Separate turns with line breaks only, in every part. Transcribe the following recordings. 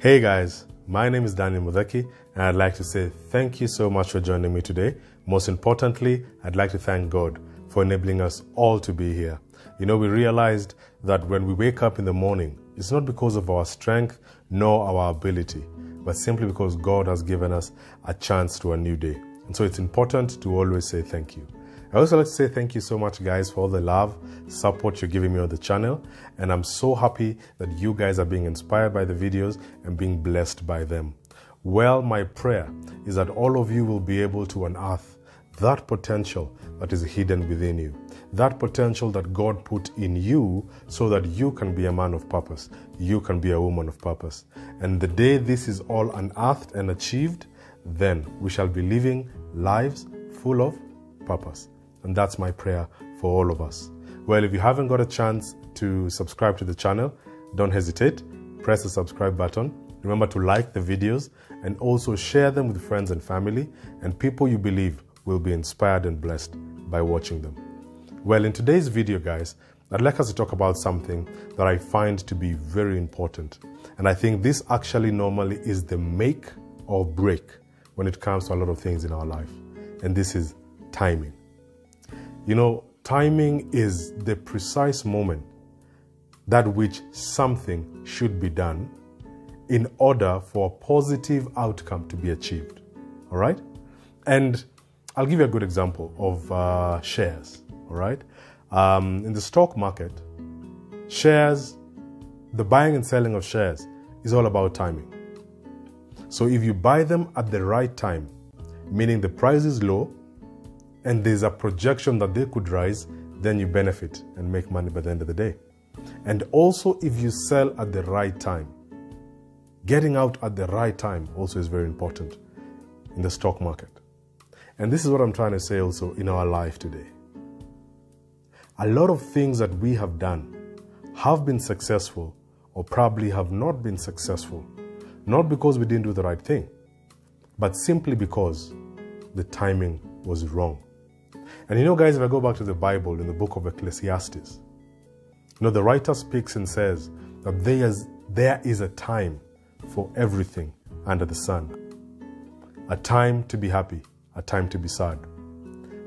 Hey guys, my name is Daniel Mudhaki, and I'd like to say thank you so much for joining me today. Most importantly, I'd like to thank God for enabling us all to be here. We realized that when we wake up in the morning, it's not because of our strength nor our ability, but simply because God has given us a chance to a new day. And so it's important to always say thank you. I also like to say thank you so much, guys, for all the love, support you're giving me on the channel. And I'm so happy that you guys are being inspired by the videos and being blessed by them. Well, my prayer is that all of you will be able to unearth that potential that is hidden within you. That potential that God put in you so that you can be a man of purpose. You can be a woman of purpose. And the day this is all unearthed and achieved, then we shall be living lives full of purpose. And that's my prayer for all of us. Well, if you haven't got a chance to subscribe to the channel, don't hesitate. Press the subscribe button. Remember to like the videos and also share them with friends and family and people you believe will be inspired and blessed by watching them. Well, in today's video, guys, I'd like us to talk about something that I find to be very important. And I think this actually normally is the make or break when it comes to a lot of things in our life. And this is timing. Timing is the precise moment that which something should be done in order for a positive outcome to be achieved. All right? And I'll give you a good example of shares. All right? In the stock market, shares, the buying and selling of shares is all about timing. So if you buy them at the right time, meaning the price is low, and there's a projection that they could rise, then you benefit and make money by the end of the day. And also, if you sell at the right time, getting out at the right time also is very important in the stock market. And this is what I'm trying to say also in our life today. A lot of things that we have done have been successful or probably have not been successful, not because we didn't do the right thing, but simply because the timing was wrong. And guys, if I go back to the Bible in the book of Ecclesiastes, the writer speaks and says that there is a time for everything under the sun. A time to be happy, a time to be sad,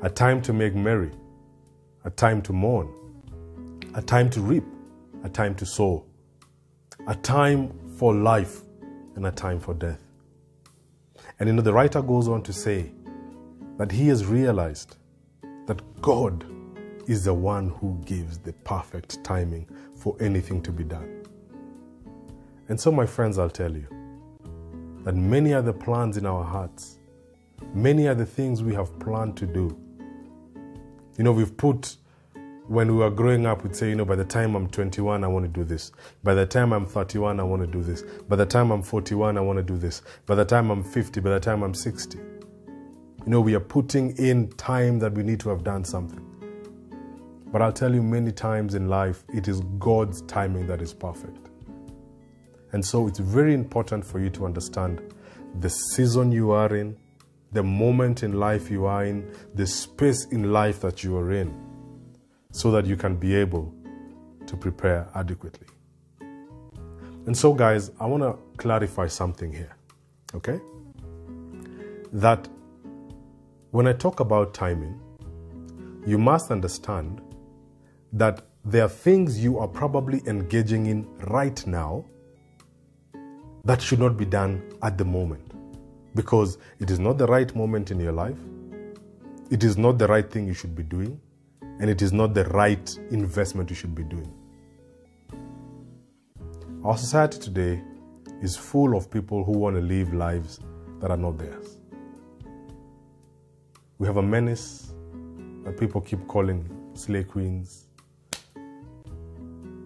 a time to make merry, a time to mourn, a time to reap, a time to sow, a time for life, and a time for death. And the writer goes on to say that he has realized that God is the one who gives the perfect timing for anything to be done. And so, my friends, I'll tell you that many are the plans in our hearts. Many are the things we have planned to do. We've put, when we were growing up, we'd say, by the time I'm 21, I want to do this. By the time I'm 31, I want to do this. By the time I'm 41, I want to do this. By the time I'm 50, by the time I'm 60. We are putting in time that we need to have done something. But I'll tell you, many times in life, it is God's timing that is perfect. And so it's very important for you to understand the season you are in, the moment in life you are in, the space in life that you are in, so that you can be able to prepare adequately. And so, guys, I want to clarify something here, okay? That when I talk about timing, you must understand that there are things you are probably engaging in right now that should not be done at the moment, because it is not the right moment in your life, it is not the right thing you should be doing, and it is not the right investment you should be doing. Our society today is full of people who want to live lives that are not theirs. We have a menace that people keep calling slay queens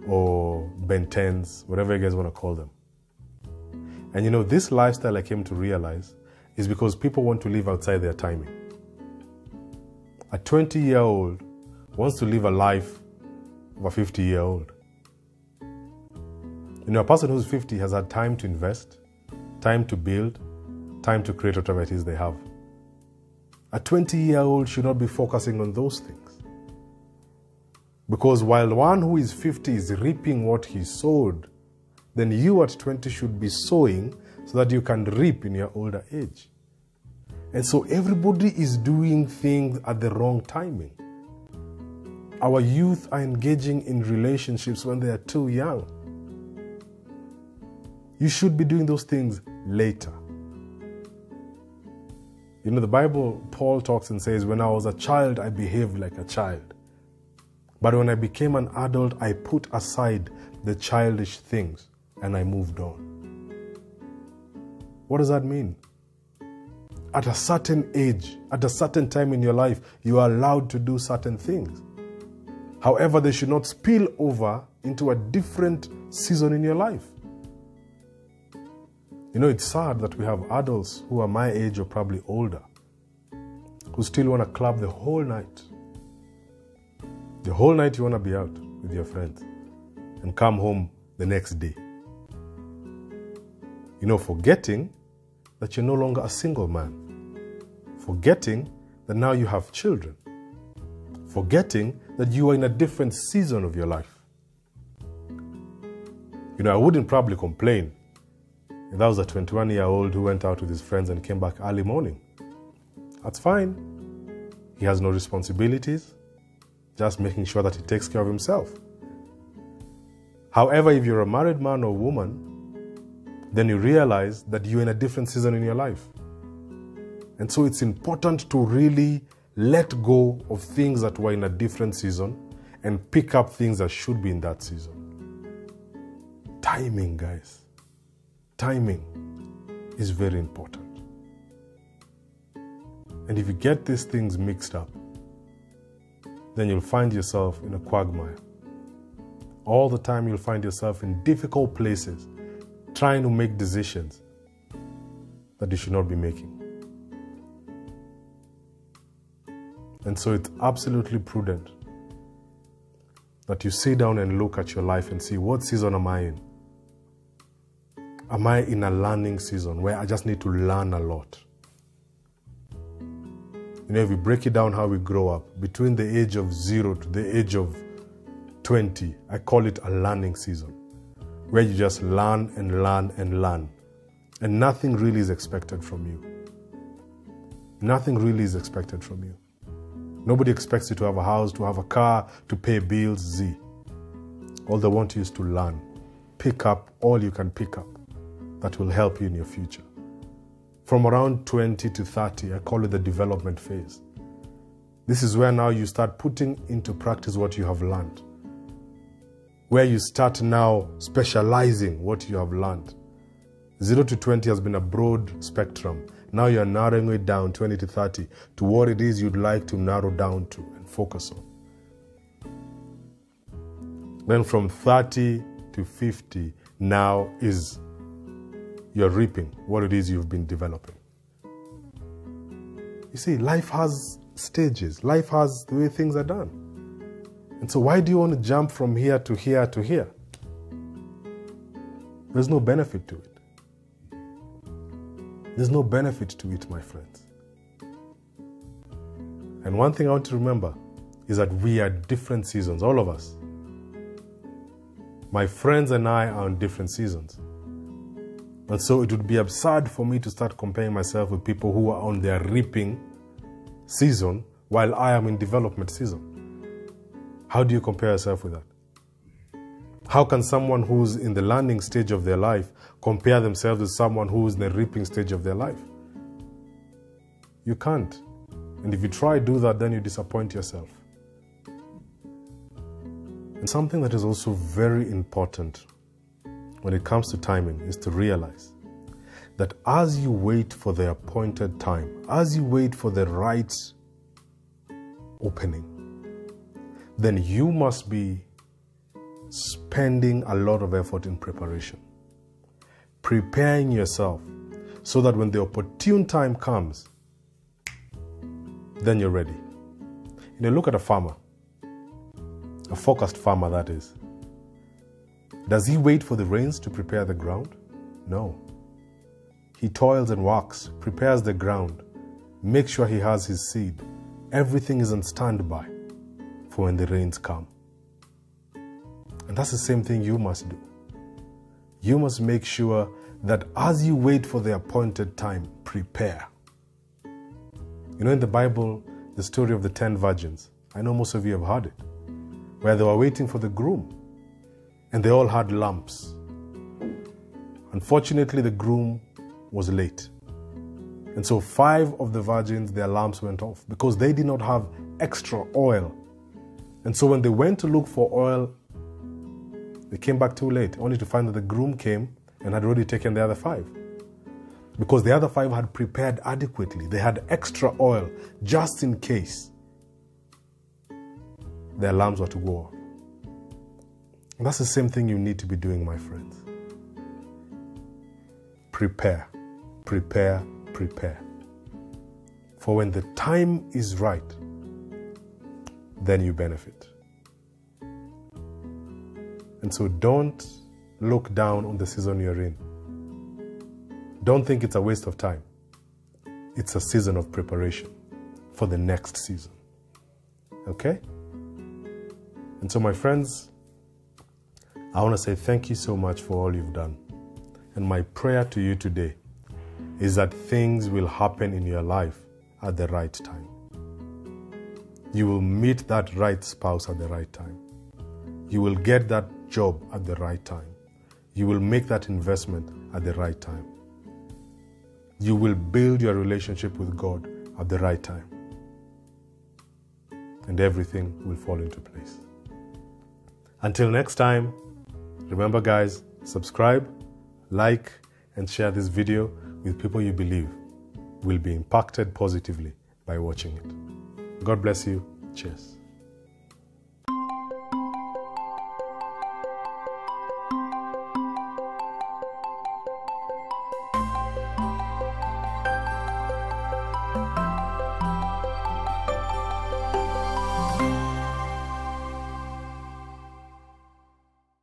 or Ben 10s, whatever you guys want to call them. And this lifestyle I came to realize is because people want to live outside their timing. A 20-year-old wants to live a life of a 50-year-old. A person who's 50 has had time to invest, time to build, time to create whatever it is they have. A 20-year-old should not be focusing on those things. Because while one who is 50 is reaping what he sowed, then you at 20 should be sowing so that you can reap in your older age. And so everybody is doing things at the wrong timing. Our youth are engaging in relationships when they are too young. You should be doing those things later. You know, the Bible, Paul talks and says, when I was a child, I behaved like a child. But when I became an adult, I put aside the childish things and I moved on. What does that mean? At a certain age, at a certain time in your life, you are allowed to do certain things. However, they should not spill over into a different season in your life. You know, it's sad that we have adults who are my age or probably older who still want to club the whole night. The whole night you want to be out with your friends and come home the next day. You know, forgetting that you're no longer a single man. Forgetting that now you have children. Forgetting that you are in a different season of your life. You know, I wouldn't probably complain if that was a 21-year-old who went out with his friends and came back early morning. That's fine. He has no responsibilities, just making sure that he takes care of himself. However, if you're a married man or woman, then you realize that you're in a different season in your life. And so it's important to really let go of things that were in a different season and pick up things that should be in that season. Timing, guys. Timing is very important. And if you get these things mixed up, then you'll find yourself in a quagmire. All the time you'll find yourself in difficult places, trying to make decisions that you should not be making. And so it's absolutely prudent that you sit down and look at your life and see, what season am I in? Am I in a learning season where I just need to learn a lot? You know, if we break it down how we grow up, between the age of 0 to the age of 20, I call it a learning season, where you just learn and learn and learn. And nothing really is expected from you. Nothing really is expected from you. Nobody expects you to have a house, to have a car, to pay bills, Z. All they want you is to learn. Pick up all you can pick up that will help you in your future. From around 20 to 30, I call it the development phase. This is where now you start putting into practice what you have learned. Where you start now specializing what you have learned. 0 to 20 has been a broad spectrum. Now you're narrowing it down, 20 to 30, to what it is you'd like to narrow down to and focus on. Then from 30 to 50, now is you're reaping what it is you've been developing. You see, life has stages. Life has the way things are done. And so why do you want to jump from here to here to here? There's no benefit to it. There's no benefit to it, my friends. And one thing I want to remember is that we are different seasons, all of us. My friends and I are on different seasons. And so it would be absurd for me to start comparing myself with people who are on their reaping season while I am in development season. How do you compare yourself with that? How can someone who's in the learning stage of their life compare themselves with someone who's in the reaping stage of their life? You can't. And if you try to do that, then you disappoint yourself. And something that is also very important when it comes to timing is to realize that as you wait for the appointed time, as you wait for the right opening, then you must be spending a lot of effort in preparation, preparing yourself so that when the opportune time comes, then you're ready. You know, look at a farmer, a focused farmer that is. Does he wait for the rains to prepare the ground? No. He toils and works, prepares the ground, makes sure he has his seed. Everything is on standby for when the rains come. And that's the same thing you must do. you must make sure that as you wait for the appointed time, prepare. You know, in the Bible, the story of the 10 virgins, I know most of you have heard it, where they were waiting for the groom and they all had lamps. Unfortunately, the groom was late. And so 5 of the virgins, their lamps went off because they did not have extra oil. And so when they went to look for oil, they came back too late, only to find that the groom came and had already taken the other 5. Because the other 5 had prepared adequately. They had extra oil just in case their lamps were to go off. And that's the same thing you need to be doing, my friends. Prepare, prepare, prepare. For when the time is right, then you benefit. And so don't look down on the season you're in. Don't think it's a waste of time. It's a season of preparation for the next season. Okay? And so, my friends, I want to say thank you so much for all you've done. And my prayer to you today is that things will happen in your life at the right time. You will meet that right spouse at the right time. You will get that job at the right time. You will make that investment at the right time. You will build your relationship with God at the right time. And everything will fall into place. Until next time, remember guys, subscribe, like, and share this video with people you believe will be impacted positively by watching it. God bless you. Cheers.